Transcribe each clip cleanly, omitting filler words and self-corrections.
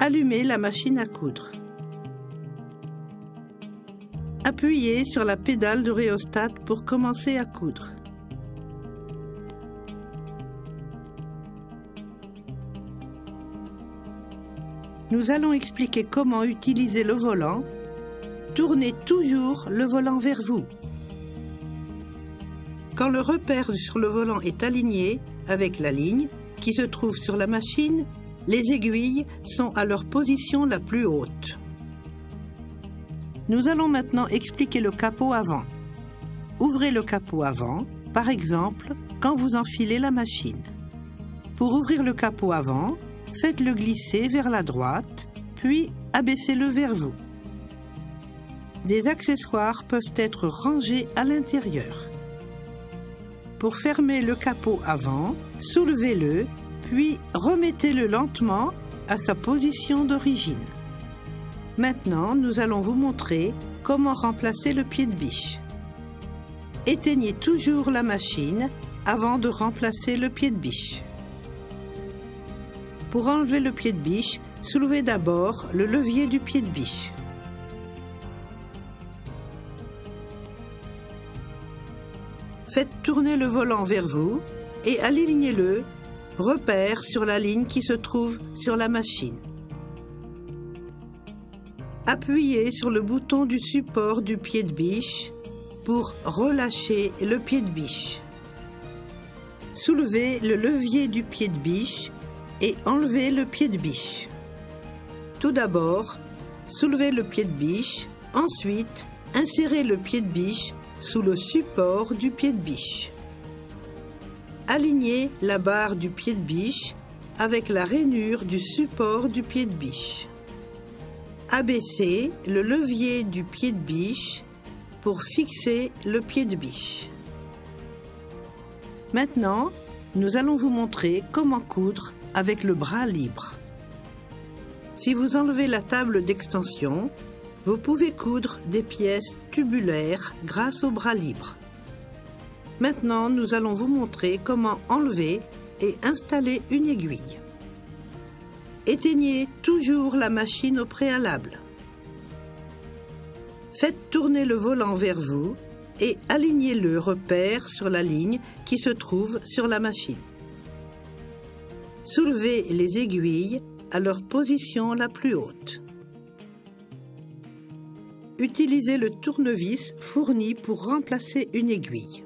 Allumez la machine à coudre. Appuyez sur la pédale de rhéostat pour commencer à coudre. Nous allons expliquer comment utiliser le volant. Tournez toujours le volant vers vous. Quand le repère sur le volant est aligné avec la ligne qui se trouve sur la machine, les aiguilles sont à leur position la plus haute. Nous allons maintenant expliquer le capot avant. Ouvrez le capot avant, par exemple, quand vous enfilez la machine. Pour ouvrir le capot avant, faites-le glisser vers la droite, puis abaissez-le vers vous. Des accessoires peuvent être rangés à l'intérieur. Pour fermer le capot avant, soulevez-le, puis remettez-le lentement à sa position d'origine. Maintenant, nous allons vous montrer comment remplacer le pied de biche. Éteignez toujours la machine avant de remplacer le pied de biche. Pour enlever le pied de biche, soulevez d'abord le levier du pied de biche. Faites tourner le volant vers vous et alignez-le, repère sur la ligne qui se trouve sur la machine. Appuyez sur le bouton du support du pied de biche pour relâcher le pied de biche. Soulevez le levier du pied de biche et enlevez le pied de biche. Tout d'abord, soulevez le pied de biche, ensuite insérez le pied de biche sous le support du pied de biche. Alignez la barre du pied de biche avec la rainure du support du pied de biche. Abaissez le levier du pied de biche pour fixer le pied de biche. Maintenant, nous allons vous montrer comment coudre avec le bras libre. Si vous enlevez la table d'extension, vous pouvez coudre des pièces tubulaires grâce au bras libre. Maintenant, nous allons vous montrer comment enlever et installer une aiguille. Éteignez toujours la machine au préalable. Faites tourner le volant vers vous et alignez le repère sur la ligne qui se trouve sur la machine. Soulevez les aiguilles à leur position la plus haute. Utilisez le tournevis fourni pour remplacer une aiguille.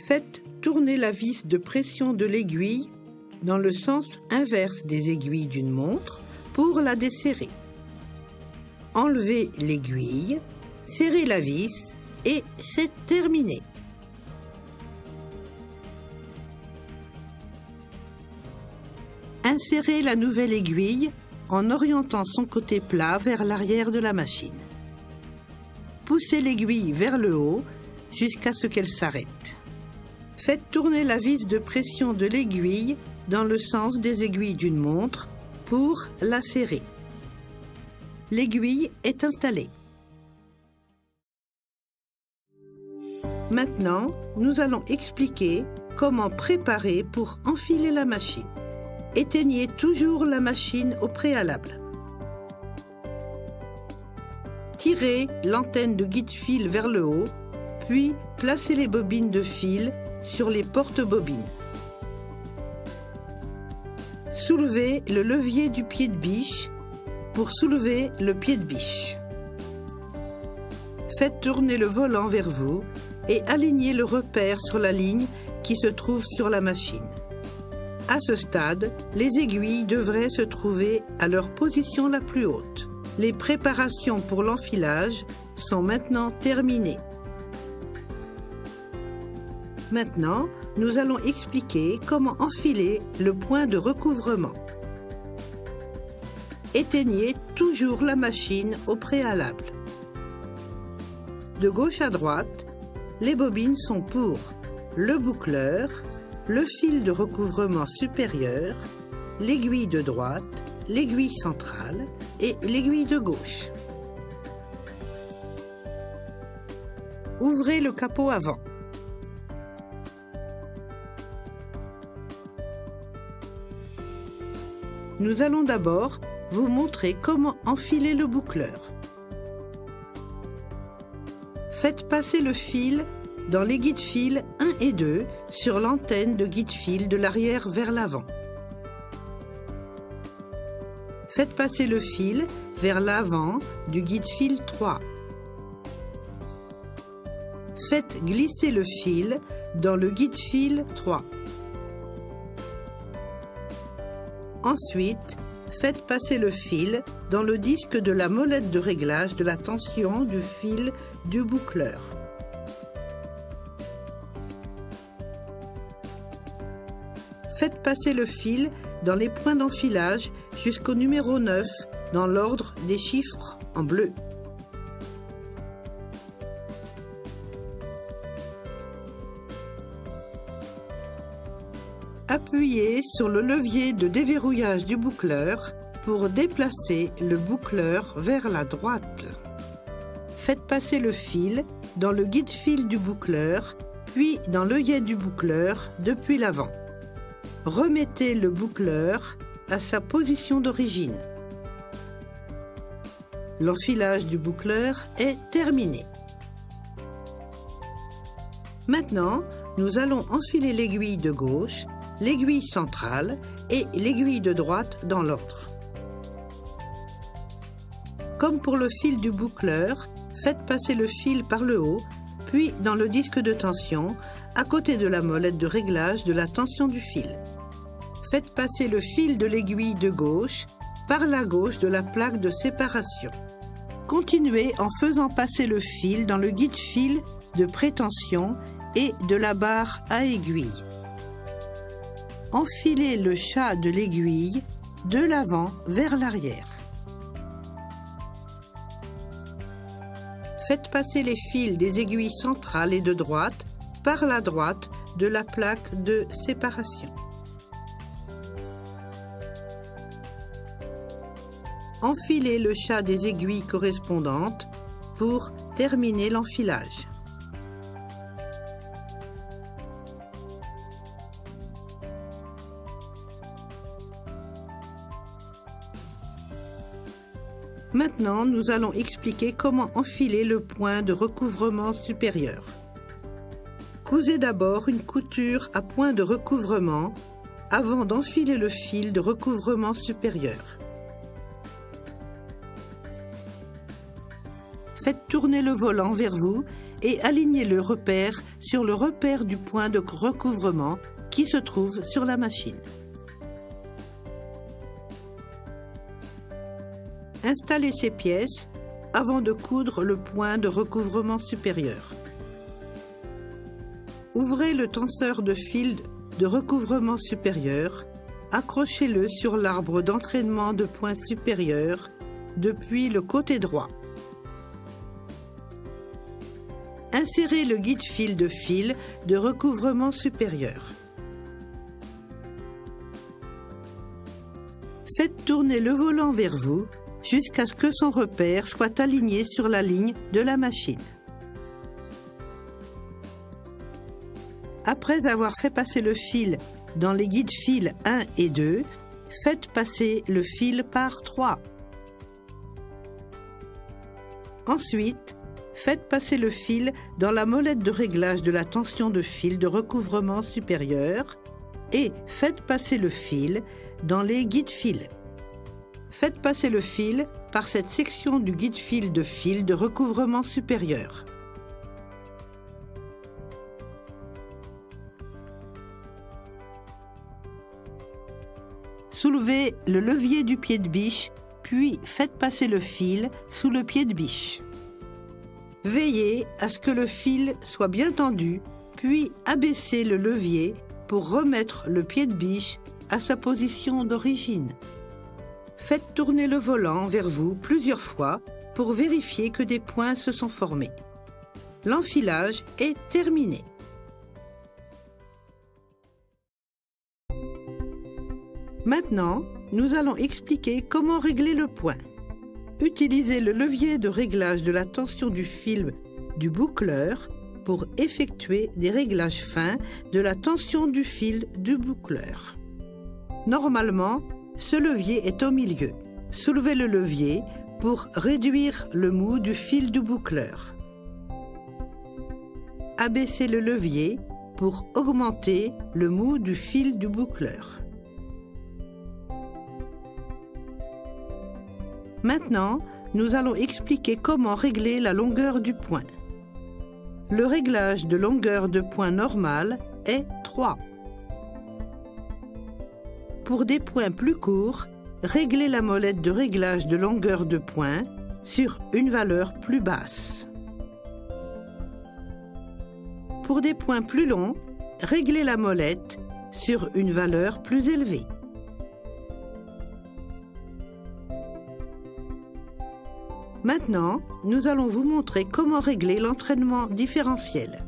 Faites tourner la vis de pression de l'aiguille dans le sens inverse des aiguilles d'une montre pour la desserrer. Enlevez l'aiguille, serrez la vis et c'est terminé. Insérez la nouvelle aiguille en orientant son côté plat vers l'arrière de la machine. Poussez l'aiguille vers le haut jusqu'à ce qu'elle s'arrête. Faites tourner la vis de pression de l'aiguille dans le sens des aiguilles d'une montre pour la serrer. L'aiguille est installée. Maintenant, nous allons expliquer comment préparer pour enfiler la machine. Éteignez toujours la machine au préalable. Tirez l'antenne de guide-fil vers le haut, puis placez les bobines de fil sur les porte-bobines. Soulevez le levier du pied de biche pour soulever le pied de biche. Faites tourner le volant vers vous et alignez le repère sur la ligne qui se trouve sur la machine. À ce stade, les aiguilles devraient se trouver à leur position la plus haute. Les préparations pour l'enfilage sont maintenant terminées. Maintenant, nous allons expliquer comment enfiler le point de recouvrement. Éteignez toujours la machine au préalable. De gauche à droite, les bobines sont pour le boucleur, le fil de recouvrement supérieur, l'aiguille de droite, l'aiguille centrale et l'aiguille de gauche. Ouvrez le capot avant. Nous allons d'abord vous montrer comment enfiler le boucleur. Faites passer le fil dans les guides-fils 1 et 2 sur l'antenne de guide-fil de l'arrière vers l'avant. Faites passer le fil vers l'avant du guide-fil 3. Faites glisser le fil dans le guide-fil 3. Ensuite, faites passer le fil dans le disque de la molette de réglage de la tension du fil du boucleur. Faites passer le fil dans les points d'enfilage jusqu'au numéro 9 dans l'ordre des chiffres en bleu. Appuyez sur le levier de déverrouillage du boucleur pour déplacer le boucleur vers la droite. Faites passer le fil dans le guide-fil du boucleur, puis dans l'œillet du boucleur depuis l'avant. Remettez le boucleur à sa position d'origine. L'enfilage du boucleur est terminé. Maintenant, nous allons enfiler l'aiguille de gauche, l'aiguille centrale et l'aiguille de droite dans l'ordre. Comme pour le fil du boucleur, faites passer le fil par le haut, puis dans le disque de tension, à côté de la molette de réglage de la tension du fil. Faites passer le fil de l'aiguille de gauche par la gauche de la plaque de séparation. Continuez en faisant passer le fil dans le guide-fil de prétention et de la barre à aiguille. Enfilez le chat de l'aiguille de l'avant vers l'arrière. Faites passer les fils des aiguilles centrales et de droite par la droite de la plaque de séparation. Enfilez le chat des aiguilles correspondantes pour terminer l'enfilage. Maintenant, nous allons expliquer comment enfiler le point de recouvrement supérieur. Cousez d'abord une couture à point de recouvrement avant d'enfiler le fil de recouvrement supérieur. Faites tourner le volant vers vous et alignez le repère sur le repère du point de recouvrement qui se trouve sur la machine. Installez ces pièces avant de coudre le point de recouvrement supérieur. Ouvrez le tenseur de fil de recouvrement supérieur, accrochez-le sur l'arbre d'entraînement de point supérieur depuis le côté droit. Insérez le guide-fil de fil de recouvrement supérieur. Faites tourner le volant vers vous jusqu'à ce que son repère soit aligné sur la ligne de la machine. Après avoir fait passer le fil dans les guides-fils 1 et 2, faites passer le fil par 3. Ensuite, faites passer le fil dans la molette de réglage de la tension de fil de recouvrement supérieur et faites passer le fil dans les guides-fils. Faites passer le fil par cette section du guide-fil de recouvrement supérieur. Soulevez le levier du pied de biche, puis faites passer le fil sous le pied de biche. Veillez à ce que le fil soit bien tendu, puis abaissez le levier pour remettre le pied de biche à sa position d'origine. Faites tourner le volant vers vous plusieurs fois pour vérifier que des points se sont formés. L'enfilage est terminé. Maintenant, nous allons expliquer comment régler le point. Utilisez le levier de réglage de la tension du fil du boucleur pour effectuer des réglages fins de la tension du fil du boucleur. Normalement, ce levier est au milieu. Soulevez le levier pour réduire le mou du fil du boucleur. Abaissez le levier pour augmenter le mou du fil du boucleur. Maintenant, nous allons expliquer comment régler la longueur du point. Le réglage de longueur de point normal est 3. Pour des points plus courts, réglez la molette de réglage de longueur de point sur une valeur plus basse. Pour des points plus longs, réglez la molette sur une valeur plus élevée. Maintenant, nous allons vous montrer comment régler l'entraînement différentiel.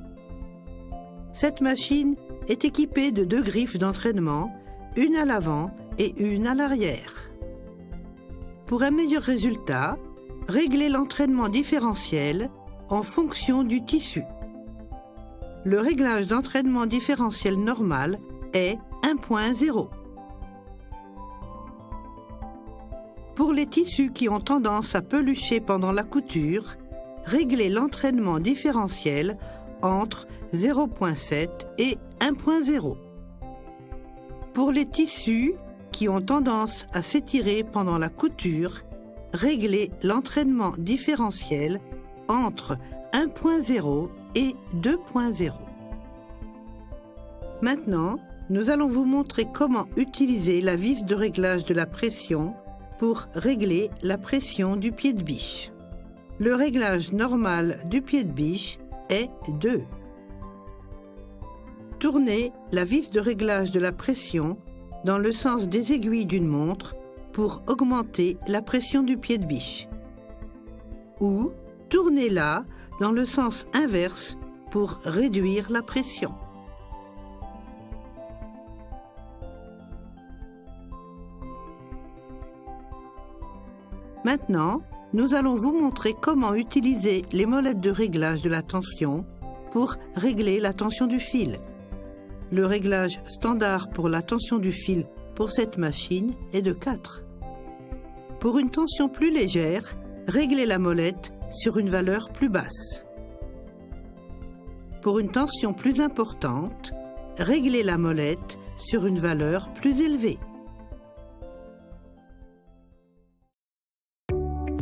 Cette machine est équipée de 2 griffes d'entraînement, une à l'avant et une à l'arrière. Pour un meilleur résultat, réglez l'entraînement différentiel en fonction du tissu. Le réglage d'entraînement différentiel normal est 1.0. Pour les tissus qui ont tendance à pelucher pendant la couture, réglez l'entraînement différentiel entre 0.7 et 1.0. Pour les tissus qui ont tendance à s'étirer pendant la couture, réglez l'entraînement différentiel entre 1.0 et 2.0. Maintenant, nous allons vous montrer comment utiliser la vis de réglage de la pression pour régler la pression du pied de biche. Le réglage normal du pied de biche est 2. Tournez la vis de réglage de la pression dans le sens des aiguilles d'une montre pour augmenter la pression du pied de biche. Ou tournez-la dans le sens inverse pour réduire la pression. Maintenant, nous allons vous montrer comment utiliser les molettes de réglage de la tension pour régler la tension du fil. Le réglage standard pour la tension du fil pour cette machine est de 4. Pour une tension plus légère, réglez la molette sur une valeur plus basse. Pour une tension plus importante, réglez la molette sur une valeur plus élevée.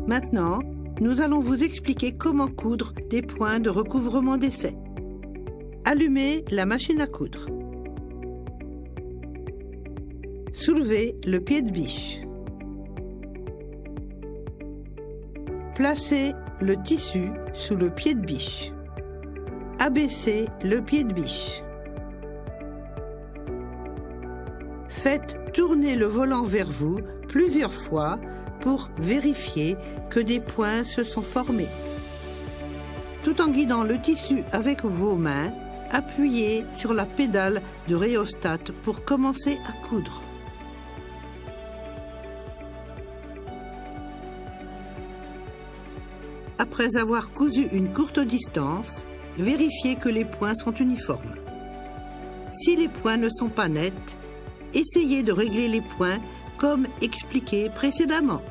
Maintenant, nous allons vous expliquer comment coudre des points de recouvrement d'essai. Allumez la machine à coudre. Soulevez le pied de biche. Placez le tissu sous le pied de biche. Abaissez le pied de biche. Faites tourner le volant vers vous plusieurs fois pour vérifier que des points se sont formés. Tout en guidant le tissu avec vos mains, appuyez sur la pédale de rhéostat pour commencer à coudre. Après avoir cousu une courte distance, vérifiez que les points sont uniformes. Si les points ne sont pas nets, essayez de régler les points comme expliqué précédemment.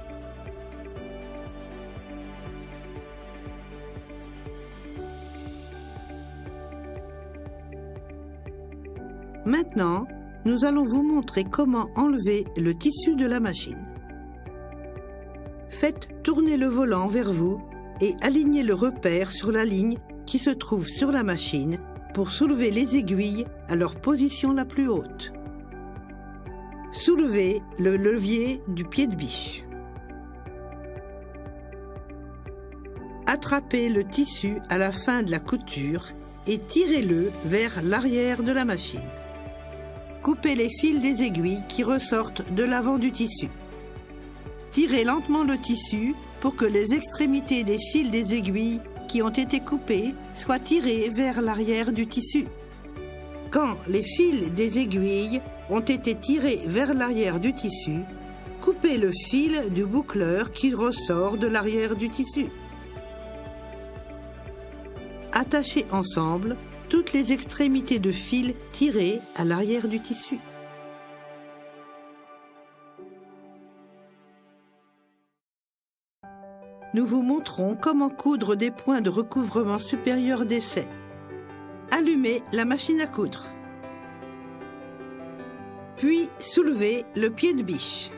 Maintenant, nous allons vous montrer comment enlever le tissu de la machine. Faites tourner le volant vers vous et alignez le repère sur la ligne qui se trouve sur la machine pour soulever les aiguilles à leur position la plus haute. Soulevez le levier du pied de biche. Attrapez le tissu à la fin de la couture et tirez-le vers l'arrière de la machine. Coupez les fils des aiguilles qui ressortent de l'avant du tissu. Tirez lentement le tissu pour que les extrémités des fils des aiguilles qui ont été coupés soient tirés vers l'arrière du tissu. Quand les fils des aiguilles ont été tirés vers l'arrière du tissu, coupez le fil du boucleur qui ressort de l'arrière du tissu. Attachez ensemble toutes les extrémités de fil tirées à l'arrière du tissu. nous vous montrons comment coudre des points de recouvrement supérieur d'essai. Allumez la machine à coudre. Puis soulevez le pied de biche.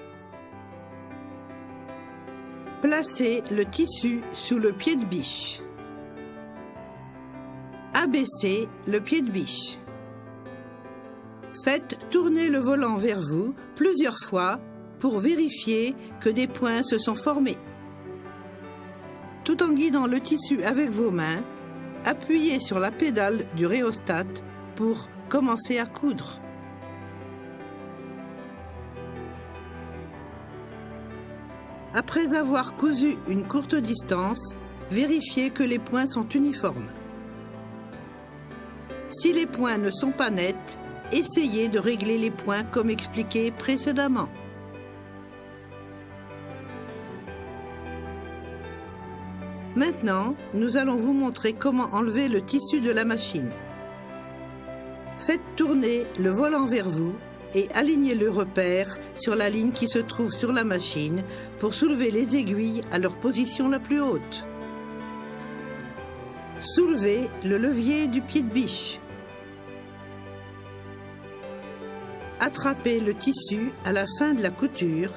Placez le tissu sous le pied de biche. Abaissez le pied de biche. Faites tourner le volant vers vous plusieurs fois pour vérifier que des points se sont formés. Tout en guidant le tissu avec vos mains, appuyez sur la pédale du rhéostat pour commencer à coudre. Après avoir cousu une courte distance, vérifiez que les points sont uniformes. Si les points ne sont pas nets, essayez de régler les points comme expliqué précédemment. Maintenant, nous allons vous montrer comment enlever le tissu de la machine. Faites tourner le volant vers vous et alignez le repère sur la ligne qui se trouve sur la machine pour soulever les aiguilles à leur position la plus haute. Soulevez le levier du pied de biche. Attrapez le tissu à la fin de la couture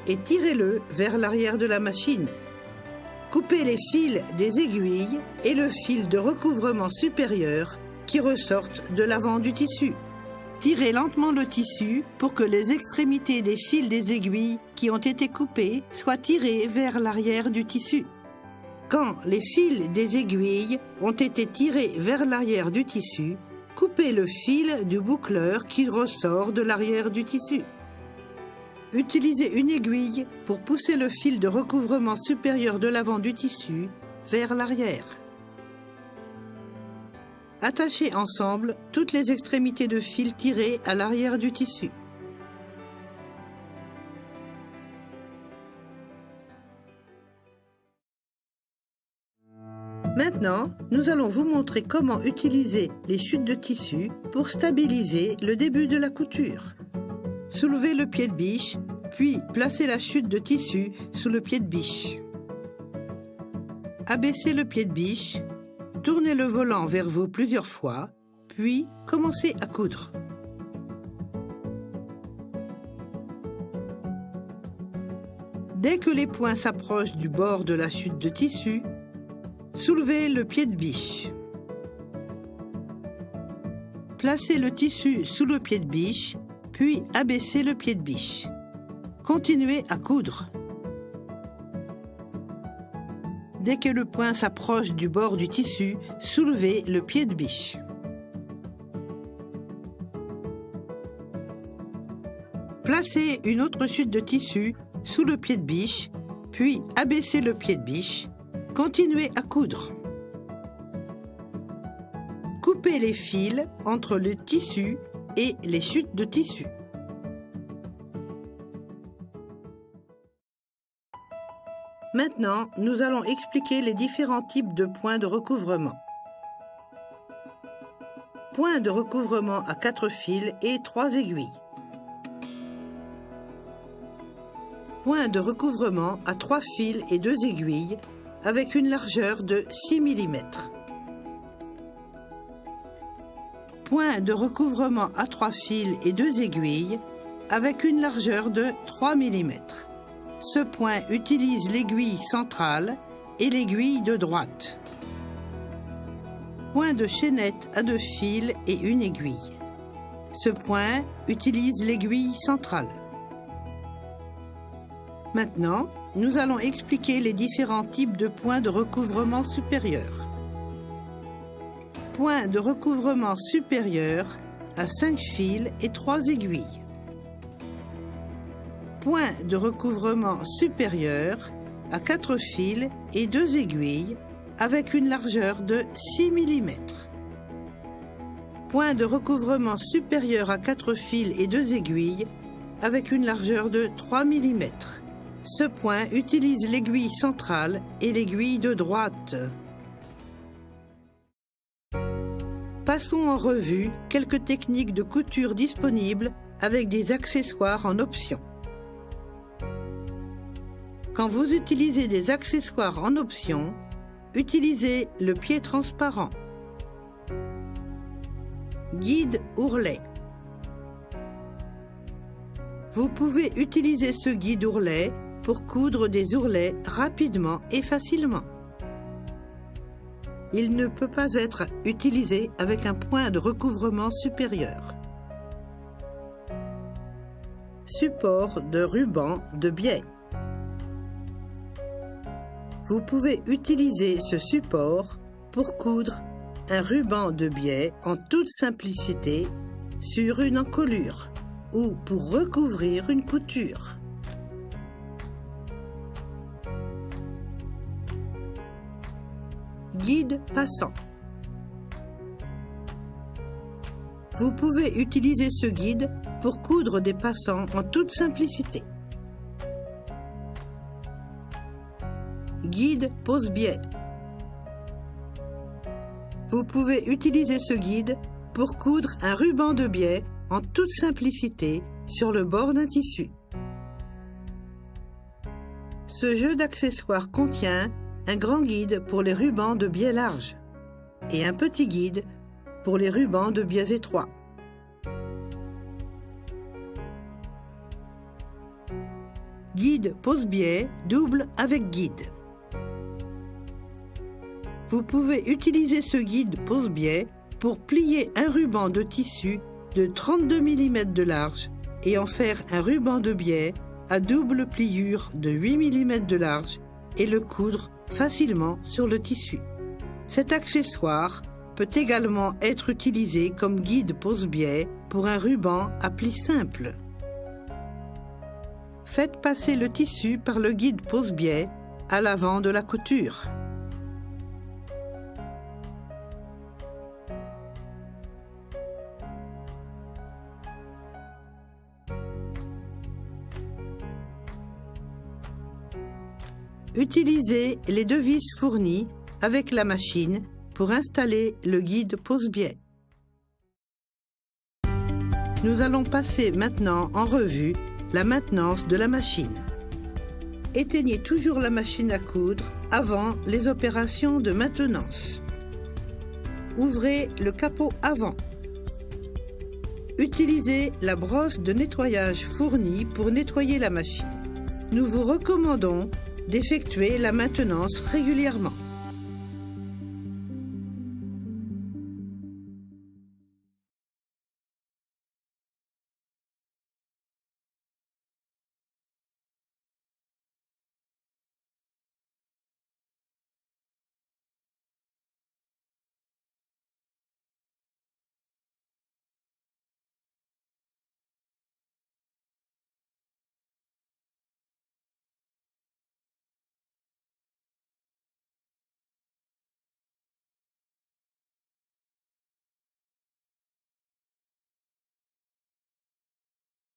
et tirez-le vers l'arrière de la machine. Coupez les fils des aiguilles et le fil de recouvrement supérieur qui ressortent de l'avant du tissu. Tirez lentement le tissu pour que les extrémités des fils des aiguilles qui ont été coupées soient tirées vers l'arrière du tissu. Quand les fils des aiguilles ont été tirés vers l'arrière du tissu, coupez le fil du boucleur qui ressort de l'arrière du tissu. Utilisez une aiguille pour pousser le fil de recouvrement supérieur de l'avant du tissu vers l'arrière. Attachez ensemble toutes les extrémités de fil tirées à l'arrière du tissu. Maintenant, nous allons vous montrer comment utiliser les chutes de tissu pour stabiliser le début de la couture. Soulevez le pied de biche, puis placez la chute de tissu sous le pied de biche. Abaissez le pied de biche, tournez le volant vers vous plusieurs fois, puis commencez à coudre. Dès que les points s'approchent du bord de la chute de tissu, soulevez le pied de biche. Placez le tissu sous le pied de biche, puis abaissez le pied de biche. Continuez à coudre. Dès que le point s'approche du bord du tissu, soulevez le pied de biche. Placez une autre chute de tissu sous le pied de biche, puis abaissez le pied de biche. Continuez à coudre. Coupez les fils entre le tissu et les chutes de tissu. Maintenant, nous allons expliquer les différents types de points de recouvrement. Point de recouvrement à 4 fils et 3 aiguilles. Point de recouvrement à 3 fils et 2 aiguilles avec une largeur de 6 mm. Point de recouvrement à 3 fils et 2 aiguilles avec une largeur de 3 mm. Ce point utilise l'aiguille centrale et l'aiguille de droite. Point de chaînette à 2 fils et une aiguille. Ce point utilise l'aiguille centrale. Maintenant, nous allons expliquer les différents types de points de recouvrement supérieur. Point de recouvrement supérieur à 5 fils et 3 aiguilles. Point de recouvrement supérieur à 4 fils et 2 aiguilles avec une largeur de 6 mm. Point de recouvrement supérieur à 4 fils et 2 aiguilles avec une largeur de 3 mm. Ce point utilise l'aiguille centrale et l'aiguille de droite. Passons en revue quelques techniques de couture disponibles avec des accessoires en option. Quand vous utilisez des accessoires en option, utilisez le pied transparent. Guide ourlet. Vous pouvez utiliser ce guide ourlet pour coudre des ourlets rapidement et facilement. Il ne peut pas être utilisé avec un point de recouvrement supérieur. Support de ruban de biais. Vous pouvez utiliser ce support pour coudre un ruban de biais en toute simplicité sur une encolure ou pour recouvrir une couture. Guide passant. Vous pouvez utiliser ce guide pour coudre des passants en toute simplicité. Guide pose-biais. Vous pouvez utiliser ce guide pour coudre un ruban de biais en toute simplicité sur le bord d'un tissu. Ce jeu d'accessoires contient un grand guide pour les rubans de biais larges et un petit guide pour les rubans de biais étroits. Guide pose-biais double avec guide. Vous pouvez utiliser ce guide pose-biais pour plier un ruban de tissu de 32 mm de large et en faire un ruban de biais à double pliure de 8 mm de large et le coudre facilement sur le tissu. Cet accessoire peut également être utilisé comme guide pose-biais pour un ruban à plis simple. Faites passer le tissu par le guide pose-biais à l'avant de la couture. Utilisez les deux vis fournies avec la machine pour installer le guide pose-biais. Nous allons passer maintenant en revue la maintenance de la machine. Éteignez toujours la machine à coudre avant les opérations de maintenance. Ouvrez le capot avant. Utilisez la brosse de nettoyage fournie pour nettoyer la machine. Nous vous recommandons d'effectuer la maintenance régulièrement.